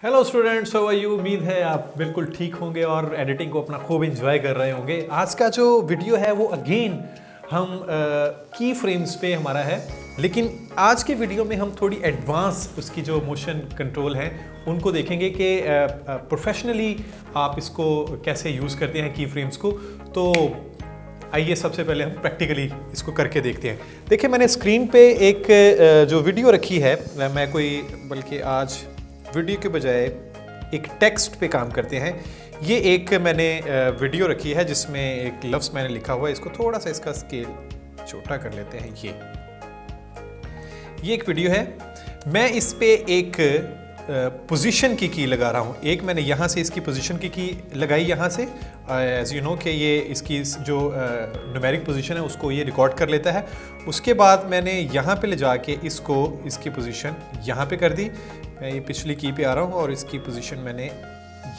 Hello students, how are you. उम्मीद है आप बिल्कुल ठीक होंगे और एडिटिंग को अपना खूब एंजॉय कर रहे होंगे। आज का जो वीडियो है वो अगेन हम की फ्रेम्स पे हमारा है, लेकिन आज के वीडियो में हम थोड़ी एडवांस उसकी जो मोशन कंट्रोल हैं उनको देखेंगे कि प्रोफेशनली आप इसको कैसे यूज़ करते हैं की फ्रेम्स को। तो आइए सबसे पहले हम प्रैक्टिकली इसको करके देखते हैं। देखिए, मैंने स्क्रीन पे एक जो वीडियो रखी है, मैं कोई बल्कि आज वीडियो के बजाय एक टेक्स्ट पे काम करते हैं। ये एक मैंने वीडियो रखी है जिसमें एक लफ्ज़ मैंने लिखा हुआ है। इसको थोड़ा सा इसका स्केल छोटा कर लेते हैं। ये एक वीडियो है। मैं इस पे एक पोजीशन की लगा रहा हूँ। एक मैंने यहाँ से इसकी पोजीशन की लगाई यहाँ से, एज यू नो कि ये इसकी जो न्यूमेरिक पोजीशन है उसको ये रिकॉर्ड कर लेता है। उसके बाद मैंने यहाँ पे ले जाके इसको इसकी पोजीशन यहाँ पे कर दी। मैं ये पिछली की पे आ रहा हूँ और इसकी पोजीशन मैंने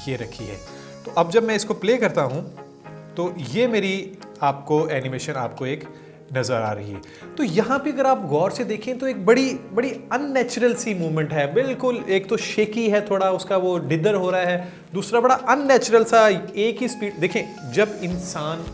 ये रखी है। तो अब जब मैं इसको प्ले करता हूँ तो ये मेरी आपको एनिमेशन आपको एक नज़र आ रही है। तो यहाँ पे अगर आप गौर से देखें तो एक बड़ी अननेचुरल सी मूवमेंट है। बिल्कुल, एक तो शेकी है, थोड़ा उसका वो डिदर हो रहा है। दूसरा बड़ा अननेचुरल सा एक ही स्पीड। देखें, जब इंसान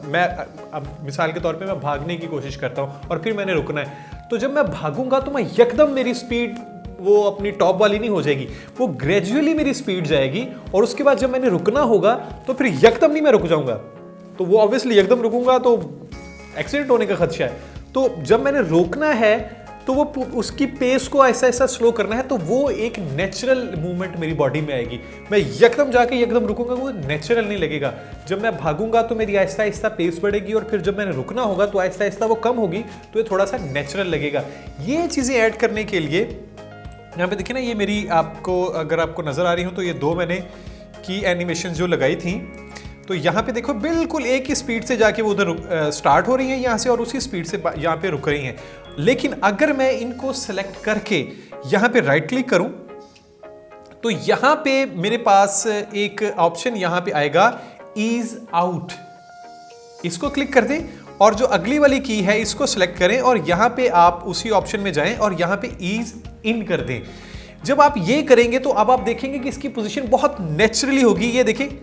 मैं अब मिसाल के तौर पे मैं भागने की कोशिश करता हूँ और फिर मैंने रुकना है, तो जब मैं भागूंगा तो मैं यकदम मेरी स्पीड वो अपनी टॉप वाली नहीं हो जाएगी, वो ग्रेजुअली मेरी स्पीड जाएगी। और उसके बाद जब मैंने रुकना होगा तो फिर यकदम नहीं मैं रुक जाऊंगा, तो वो ऑब्वियसली यकदम रुकूंगा तो एक्सीडेंट होने का खदशा है। तो जब मैंने रोकना है तो वो उसकी पेस को ऐसा ऐसा स्लो करना है, तो वो एक नेचुरल मूवमेंट मेरी बॉडी में आएगी। मैं यकदम जाके यकदम रुकूंगा, वो नेचुरल नहीं लगेगा। जब मैं भागूंगा तो मेरी आहिस्ता आहिस्ता पेस बढ़ेगी और फिर जब मैंने रुकना होगा तो आहिस्ता आहिस्ता वो कम होगी, तो ये थोड़ा सा नेचुरल लगेगा। ये चीज़ें ऐड करने के लिए यहाँ पे देखिए ना, ये मेरी आपको अगर आपको नज़र आ रही हो तो ये दो मैंने की एनिमेशन जो लगाई थी, तो यहाँ पे देखो बिल्कुल एक ही स्पीड से जाके वो उधर स्टार्ट हो रही हैं यहाँ से और उसी स्पीड से यहाँ पे रुक रही हैं। लेकिन अगर मैं इनको सेलेक्ट करके यहाँ पे राइट क्लिक करूँ तो यहाँ पे मेरे पास एक ऑप्शन यहाँ पे आएगा ईज आउट। इसको क्लिक कर दें और जो अगली वाली की है इसको सेलेक्ट करें और यहाँ पे आप उसी ऑप्शन में जाएं और यहाँ पे ईज इन कर दें। जब आप ये करेंगे तो अब आप देखेंगे कि इसकी पोजीशन बहुत नेचुरली होगी। ये देखिए,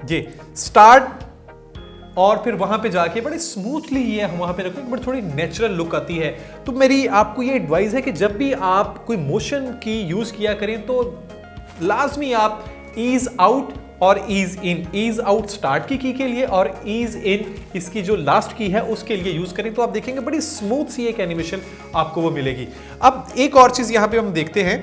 ये स्टार्ट और फिर वहां पे जाके बड़े स्मूथली ये वहां पे रखो, बड़ी थोड़ी नेचुरल लुक आती है। तो मेरी आपको ये एडवाइस है कि जब भी आप कोई मोशन की यूज किया करें तो लाजमी आप ईज आउट और ईज इन, ईज आउट स्टार्ट की के लिए और ईज इन इसकी जो लास्ट की है उसके लिए यूज करें, तो आप देखेंगे बड़ी स्मूथ सी एक एनिमेशन आपको वो मिलेगी। अब एक और चीज यहां पे हम देखते हैं।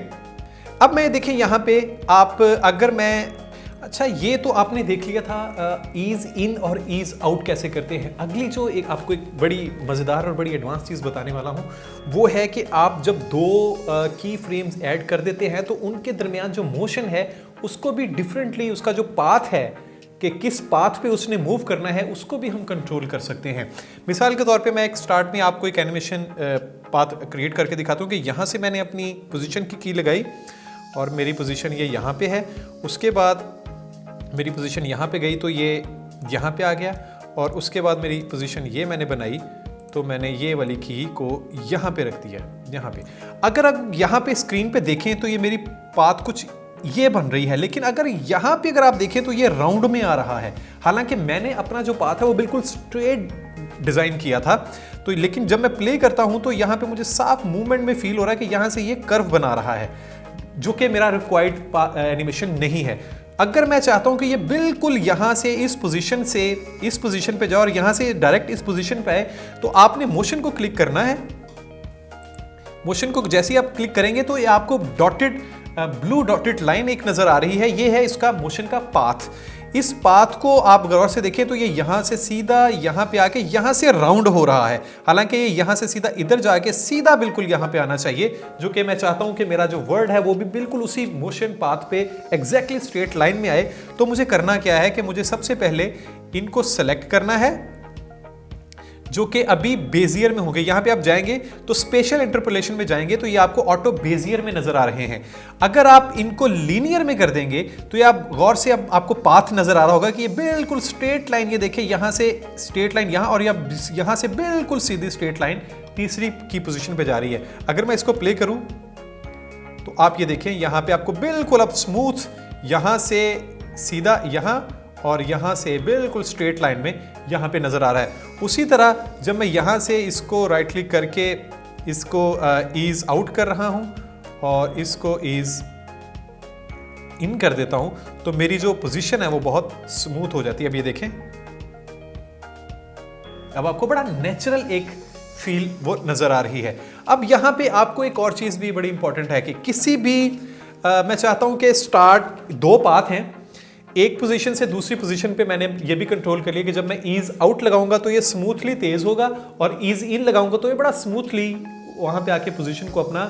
अब मैं देखें यहाँ पे आप अगर मैं, अच्छा ये तो आपने देख लिया था ईज इन और ईज आउट कैसे करते हैं। अगली जो एक आपको एक बड़ी मज़ेदार और बड़ी एडवांस चीज़ बताने वाला हूँ वो है कि आप जब दो की फ्रेम्स ऐड कर देते हैं तो उनके दरमियान जो मोशन है उसको भी डिफरेंटली, उसका जो पाथ है कि किस पाथ पे उसने मूव करना है उसको भी हम कंट्रोल कर सकते हैं। मिसाल के तौर पे मैं एक स्टार्ट में आपको एक एनिमेशन पाथ क्रिएट करके दिखाता हूँ कि यहाँ से मैंने अपनी पोजीशन की लगाई और मेरी पोजीशन ये यहाँ पे है। उसके बाद मेरी पोजीशन यहाँ पे गई तो ये यहाँ पे आ गया और उसके बाद मेरी पोजीशन ये मैंने बनाई तो मैंने ये वाली की को यहाँ पे रख दिया, यहाँ पे। अगर आप यहाँ पे स्क्रीन पे देखें तो ये मेरी पाथ कुछ ये बन रही है, लेकिन अगर यहाँ पे अगर आप देखें तो ये राउंड में आ रहा है। हालांकि मैंने अपना जो पाथ है वो बिल्कुल स्ट्रेट डिज़ाइन किया था, तो लेकिन जब मैं प्ले करता हूँ तो यहाँ पे मुझे साफ मूवमेंट में फील हो रहा है कि यहाँ से ये कर्व बना रहा है, जो कि मेरा रिक्वायर्ड एनिमेशन नहीं है। अगर मैं चाहता हूं कि ये बिल्कुल यहां से इस पोजीशन पे जाए और यहां से डायरेक्ट इस पोजीशन पे आए, तो आपने मोशन को क्लिक करना है। मोशन को जैसे ही आप क्लिक करेंगे तो ये आपको ब्लू डॉटेड लाइन एक नजर आ रही है। ये है इसका मोशन का पाथ। इस पाथ को आप गौर से देखें तो ये यहाँ से सीधा यहाँ पे आके यहाँ से राउंड हो रहा है। हालांकि ये यहाँ से सीधा इधर जाके सीधा बिल्कुल यहाँ पे आना चाहिए, जो कि मैं चाहता हूँ कि मेरा जो वर्ड है वो भी बिल्कुल उसी मोशन पाथ पे एग्जैक्टली स्ट्रेट लाइन में आए। तो मुझे करना क्या है कि मुझे सबसे पहले इनको सेलेक्ट करना है, जो कि अभी बेजियर में होंगे। यहाँ पे आप जाएंगे तो स्पेशल इंटरपोलेशन में जाएंगे तो ये आपको ऑटो बेजियर में नजर आ रहे हैं। अगर आप इनको लीनियर में कर देंगे तो ये आप गौर से अब आपको पाथ नजर आ रहा होगा कि ये बिल्कुल स्ट्रेट लाइन, ये देखिए यहाँ से स्ट्रेट लाइन यहाँ और यहाँ से बिल्कुल सीधी स्ट्रेट लाइन तीसरी की पोजीशन पे जा रही है। अगर मैं इसको प्ले करूं तो आप ये देखें यहाँ पे आपको बिल्कुल अब स्मूथ यहाँ से सीधा यहाँ और यहाँ से बिल्कुल स्ट्रेट लाइन में यहाँ पे नज़र आ रहा है। उसी तरह जब मैं यहाँ से इसको राइट क्लिक करके इसको ईज आउट कर रहा हूँ और इसको ईज इन कर देता हूँ तो मेरी जो पोजीशन है वो बहुत स्मूथ हो जाती है। अब ये देखें, अब आपको बड़ा नेचुरल एक फील वो नज़र आ रही है। अब यहाँ पे आपको एक और चीज़ भी बड़ी इंपॉर्टेंट है कि किसी भी मैं चाहता हूँ कि स्टार्ट दो पाथ हैं, एक पोजीशन से दूसरी पोजीशन पे मैंने ये भी कंट्रोल कर लिया कि जब मैं ईज आउट लगाऊंगा तो ये स्मूथली तेज होगा और ईज इन लगाऊंगा तो ये बड़ा स्मूथली वहां पे आके पोजीशन को अपना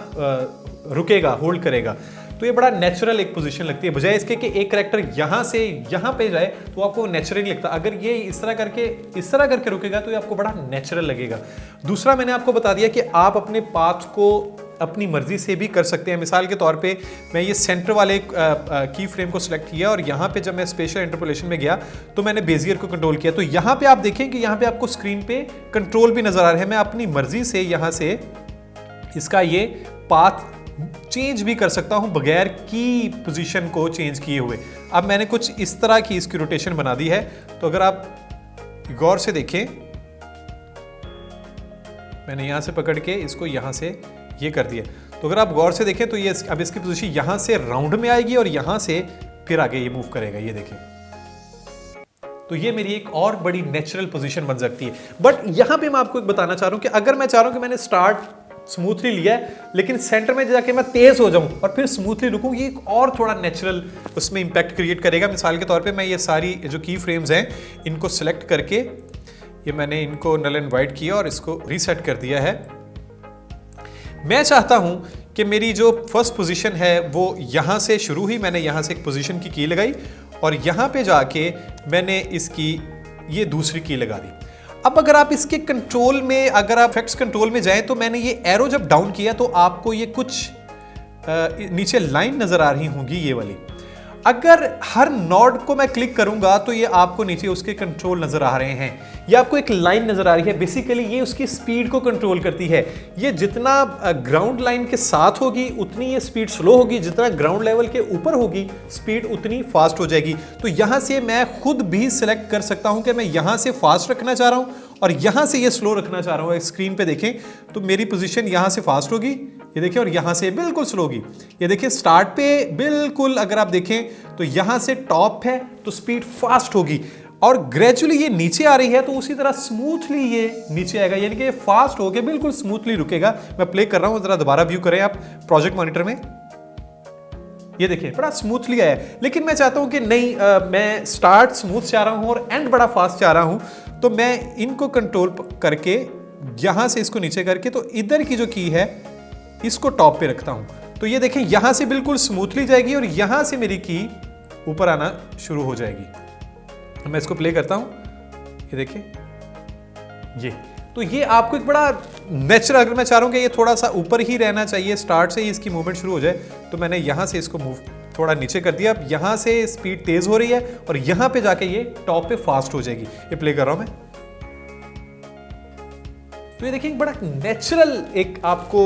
रुकेगा, होल्ड करेगा। तो ये बड़ा नेचुरल एक पोजीशन लगती है, बजाय इसके कि एक कैरेक्टर यहाँ से यहाँ पे जाए तो आपको नेचुरल नहीं लगता। अगर ये इस तरह करके रुकेगा तो ये आपको बड़ा नेचुरल लगेगा। दूसरा मैंने आपको बता दिया कि आप अपने पाथ को अपनी मर्जी से भी कर सकते हैं। मिसाल के तौर पे मैं ये सेंटर वाले की फ्रेम को सिलेक्ट किया और यहाँ पे जब मैं स्पेशल इंटरपोलेशन में गया तो मैंने बेजियर को कंट्रोल किया। तो यहाँ पे आप देखें कि यहाँ पे आपको स्क्रीन पे कंट्रोल भी नजर आ रहा है। मैं अपनी मर्जी से यहाँ से इसका ये पाथ चेंज भी कर सकता हूँ बगैर की पोजीशन को चेंज किए हुए। अब मैंने कुछ इस तरह की इसकी रोटेशन बना दी है। तो अगर आप गौर से देखें, मैंने यहाँ से पकड़ के इसको यहाँ से ये कर दिया। तो अगर आप गौर से देखें तो ये अब इसकी पोजीशन यहाँ से राउंड में आएगी और यहाँ से फिर आगे ये मूव करेगा, ये देखें। तो ये मेरी एक और बड़ी नेचुरल पोजीशन बन सकती है। बट यहाँ पे मैं आपको एक बताना चाह रहा हूँ कि अगर मैं चाह रहा हूँ कि मैंने स्टार्ट स्मूथली लिया है लेकिन सेंटर में जाके मैं तेज हो जाऊं और फिर स्मूथली रुकूं, ये एक और थोड़ा नेचुरल उसमें इंपैक्ट क्रिएट करेगा। मिसाल के तौर पे मैं ये सारी जो की फ्रेम्स हैं इनको सेलेक्ट करके ये मैंने इनको नल एंड वाइट किया और इसको रीसेट कर दिया है। मैं चाहता हूं कि मेरी जो फर्स्ट पोजीशन है वो यहां से शुरू हुई, मैंने यहां से एक पोजीशन की लगाई और यहां पे जाके मैंने इसकी ये दूसरी की लगा दी। अब अगर आप इसके कंट्रोल में, अगर आप इफेक्ट्स कंट्रोल में जाएं तो मैंने ये एरो जब डाउन किया तो आपको ये कुछ नीचे लाइन नजर आ रही होंगी, ये वाली। अगर हर नोड को मैं क्लिक करूंगा तो ये आपको नीचे उसके कंट्रोल नजर आ रहे हैं। ये आपको एक लाइन नजर आ रही है, बेसिकली ये उसकी स्पीड को कंट्रोल करती है। ये जितना ग्राउंड लाइन के साथ होगी उतनी ये स्पीड स्लो होगी, जितना ग्राउंड लेवल के ऊपर होगी स्पीड उतनी फास्ट हो जाएगी। तो यहां से मैं खुद भी सिलेक्ट कर सकता हूं कि मैं यहां से फास्ट रखना चाह रहा हूं और यहां से ये स्लो रखना चाह रहा हूं। स्क्रीन पे देखें तो मेरी पोजीशन यहां से फास्ट होगी, ये देखिए, और यहां से बिल्कुल स्लो होगी। ये देखिए स्टार्ट पे बिल्कुल अगर आप देखें तो यहां से टॉप है तो स्पीड फास्ट होगी और ग्रेजुअली ये नीचे आ रही है तो उसी तरह स्मूथली ये नीचे आएगा, यानी कि ये फास्ट होके बिल्कुल स्मूथली रुकेगा। मैं प्ले कर रहा हूं, जरा दोबारा व्यू करें आप प्रोजेक्ट मॉनिटर में। ये देखिए बड़ा स्मूथली आया है। लेकिन मैं चाहता हूं कि नहीं, मैं स्टार्ट स्मूथ चाह रहा हूं और एंड बड़ा फास्ट चाह रहा हूं, तो मैं इनको कंट्रोल करके यहां से इसको नीचे करके तो इधर की जो की है इसको टॉप पे रखता हूं। तो ये देखें यहां से बिल्कुल स्मूथली जाएगी और यहां से मेरी की ऊपर आना शुरू हो जाएगी। मैं इसको प्ले करता हूं, ये देखें ये। तो ये आपको एक बड़ा नेचुरल, अगर मैं चाह रहा हूं कि ये थोड़ा सा ऊपर ही रहना चाहिए, स्टार्ट से ही इसकी मूवमेंट शुरू हो जाए, तो मैंने यहां से इसको मूव थोड़ा नीचे कर दिया। अब यहां से स्पीड तेज हो रही है और यहां पे जाके ये टॉप पे फास्ट हो जाएगी। ये प्ले कर रहा हूं मैं। तो ये देखिए बड़ा नेचुरल एक आपको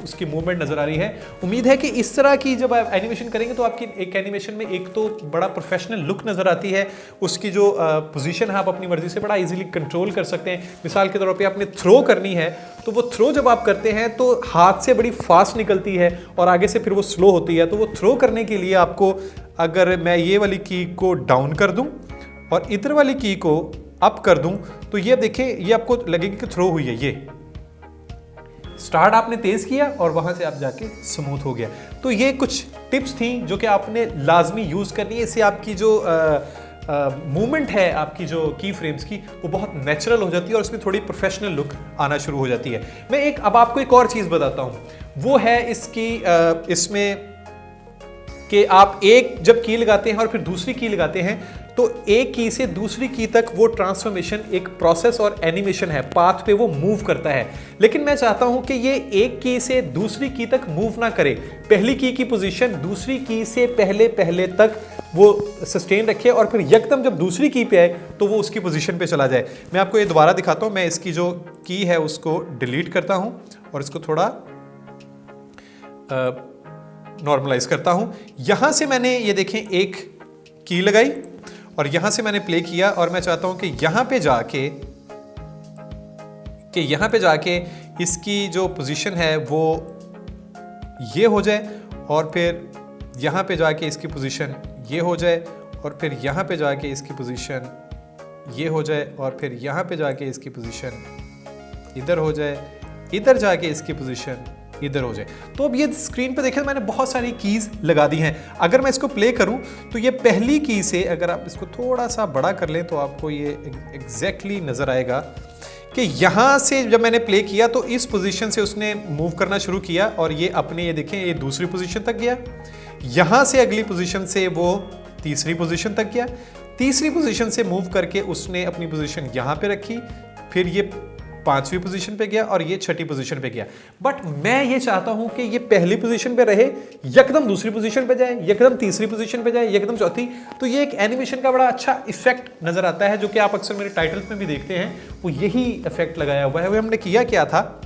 उसकी मूवमेंट नजर आ रही है। उम्मीद है कि इस तरह की जब आप एनिमेशन करेंगे तो आपकी एक एनिमेशन में एक तो बड़ा प्रोफेशनल लुक नजर आती है, उसकी जो पोजीशन है आप अपनी मर्जी से बड़ा इजीली कंट्रोल कर सकते हैं। मिसाल के तौर पे आपने थ्रो करनी है तो वो थ्रो जब आप करते हैं तो हाथ से बड़ी फास्ट निकलती है और आगे से फिर वो स्लो होती है। तो वो थ्रो करने के लिए आपको, अगर मैं ये वाली की को डाउन कर दूं और इधर वाली की को अप कर दूं तो ये देखें ये आपको लगेगी कि थ्रो हुई है। ये स्टार्ट आपने तेज किया और वहां से आप जाके स्मूथ हो गया। तो ये कुछ टिप्स थी जो कि आपने लाजमी यूज करनी है। इससे आपकी जो मूवमेंट है, आपकी जो की फ्रेम्स की, वो बहुत नेचुरल हो जाती है और उसमें थोड़ी प्रोफेशनल लुक आना शुरू हो जाती है। मैं अब आपको एक और चीज बताता हूं, वो है इसकी इसमें कि आप एक जब की लगाते हैं और फिर दूसरी की लगाते हैं तो एक की से दूसरी की तक वो ट्रांसफॉर्मेशन एक प्रोसेस और एनिमेशन है, पाथ पे वो मूव करता है। लेकिन मैं चाहता हूं कि ये एक की से दूसरी की तक मूव ना करे, पहली की पोजीशन दूसरी की से पहले तक वो सस्टेन रखे और फिर एकदम जब दूसरी की पे आए तो वो उसकी पोजीशन पे चला जाए। मैं आपको ये दोबारा दिखाता हूं। मैं इसकी जो की है उसको डिलीट करता हूं और इसको थोड़ा नॉर्मलाइज करता हूं। यहां से मैंने ये देखें एक की लगाई और यहां से मैंने प्ले किया और मैं चाहता हूं कि यहां पे जाके इसकी जो पोजीशन है वो ये हो जाए और फिर यहां पे जाके इसकी पोजीशन ये हो जाए और फिर यहां पे जाके इसकी पोजीशन ये हो जाए और फिर यहां पे जाके इसकी पोजीशन इधर हो जाए, इधर जाके इसकी पोजीशन इधर हो जाए। तो अब ये स्क्रीन पे देखें मैंने बहुत सारी कीज लगा दी हैं। अगर मैं इसको प्ले करूं तो ये पहली की से अगर आप इसको थोड़ा सा बड़ा कर लें तो आपको ये एग्जैक्टली नजर आएगा कि यहां से जब मैंने प्ले किया तो इस पोजीशन से उसने मूव करना शुरू किया और ये अपने ये देखें ये दूसरी पोजीशन तक गया, यहां से अगली पोजीशन से वो तीसरी पोजीशन तक गया, तीसरी पोजीशन से मूव करके उसने अपनी पोजीशन यहां पे रखी, फिर ये पांचवी पोजीशन पे गया और ये छठी पोजीशन पे गया। बट मैं ये चाहता हूं कि ये पहली पोजीशन पे रहे, यकदम दूसरी पोजीशन पे जाए, यकदम तीसरी पोजीशन पे जाए, यकदम चौथी। तो ये एक एनिमेशन का बड़ा अच्छा इफेक्ट नजर आता है जो कि आप अक्सर मेरे टाइटल्स में भी देखते हैं, वो यही इफेक्ट लगाया हुआ है। वो हमने किया क्या था,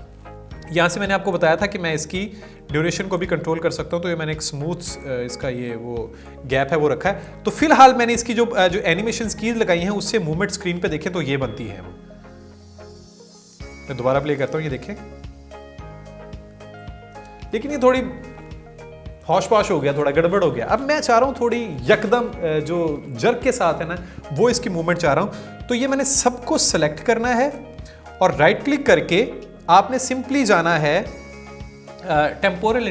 यहां से मैंने आपको बताया था कि मैं इसकी ड्यूरेशन को भी कंट्रोल कर सकता हूं, तो ये मैंने एक स्मूथ इसका ये वो गैप है वो रखा है। तो फिलहाल मैंने इसकी जो एनिमेशन कीज लगाई हैं उससे मूवमेंट स्क्रीन पे देखें तो ये बनती है। मैं दोबारा प्ले करता हूं, ये देखें, लेकिन ये थोड़ी हौश पाश हो गया, थोड़ा गड़बड़ हो गया। अब मैं चाह रहा हूं थोड़ी यकदम जो जर्क के साथ है ना वो इसकी मूवमेंट चाह रहा हूं। तो ये मैंने सबको सेलेक्ट करना है और राइट क्लिक करके आपने सिंपली जाना है टेम्पोरल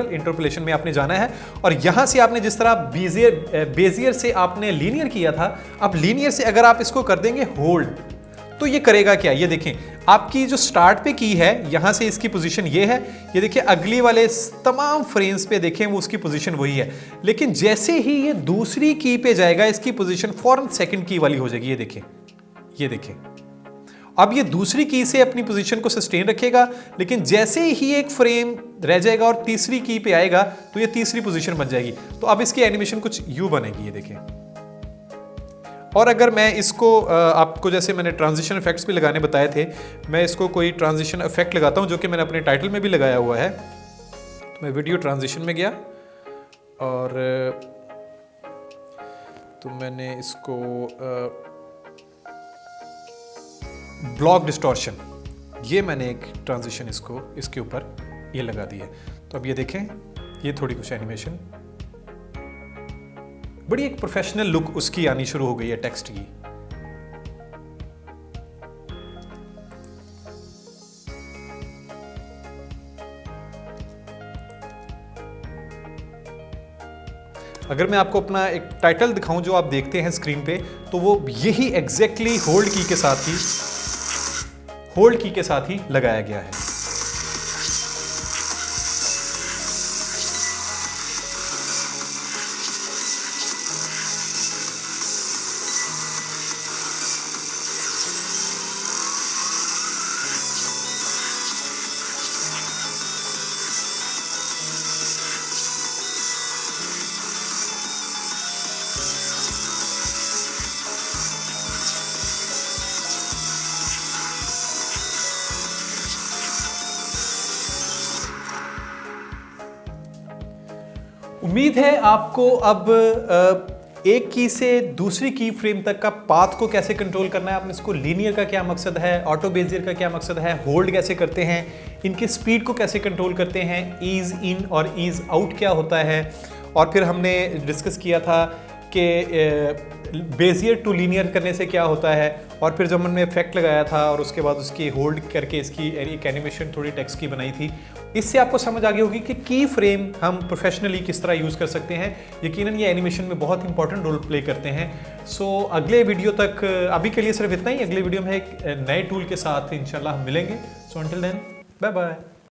इंटरपोलेशन में आपने जाना है और यहां से आपने जिस तरह बेजियर से आपने लीनियर किया था, अब लीनियर से अगर आप इसको कर देंगे होल्ड तो ये करेगा क्या, ये देखें आपकी जो स्टार्ट पे की है यहां से इसकी पोजीशन ये है, ये देखिए अगली वाले तमाम फ्रेम्स पे देखें वो उसकी पोजीशन वही है, लेकिन जैसे ही ये दूसरी की पे जाएगा इसकी पोजीशन फौरन सेकंड की वाली हो जाएगी। ये देखें, ये देखें, अब ये दूसरी की से अपनी पोजीशन को सस्टेन रखेगा, लेकिन जैसे ही एक फ्रेम रह जाएगा और तीसरी की पे आएगा तो ये तीसरी पोजीशन बन जाएगी। तो अब इसकी एनिमेशन कुछ यूं बनेगी, ये देखें। और अगर मैं इसको आपको जैसे मैंने ट्रांजिशन इफेक्ट्स भी लगाने बताए थे, मैं इसको कोई ट्रांजिशन इफेक्ट लगाता हूं जो कि मैंने अपने टाइटल में भी लगाया हुआ है। तो मैं वीडियो ट्रांजिशन में गया और तो मैंने इसको ब्लॉक डिस्टॉर्शन, ये मैंने एक ट्रांजिशन इसको इसके ऊपर ये लगा दी है। तो अब ये देखें, ये थोड़ी कुछ एनिमेशन, बड़ी एक प्रोफेशनल लुक उसकी आनी शुरू हो गई है टेक्स्ट की। अगर मैं आपको अपना एक टाइटल दिखाऊं जो आप देखते हैं स्क्रीन पे, तो वो यही एग्जैक्टली होल्ड की के साथ ही लगाया गया है। उम्मीद है आपको अब एक की से दूसरी की फ्रेम तक का पाथ को कैसे कंट्रोल करना है, आप इसको लीनियर का क्या मकसद है, ऑटो बेजियर का क्या मकसद है, होल्ड कैसे करते हैं, इनकी स्पीड को कैसे कंट्रोल करते हैं, ईज इन और ईज आउट क्या होता है, और फिर हमने डिस्कस किया था कि बेजियर टू लीनियर करने से क्या होता है, और फिर जब हमने इफेक्ट लगाया था और उसके बाद उसकी होल्ड करके इसकी एक एनिमेशन थोड़ी टेक्स्ट की बनाई थी। इससे आपको समझ आ गई होगी कि की फ्रेम हम प्रोफेशनली किस तरह यूज़ कर सकते हैं। यकीनन ये एनिमेशन में बहुत इंपॉर्टेंट रोल प्ले करते हैं। सो अगले वीडियो तक अभी के लिए सिर्फ इतना ही। अगले वीडियो में एक नए टूल के साथ इंशाल्लाह हम मिलेंगे। So until then, bye bye.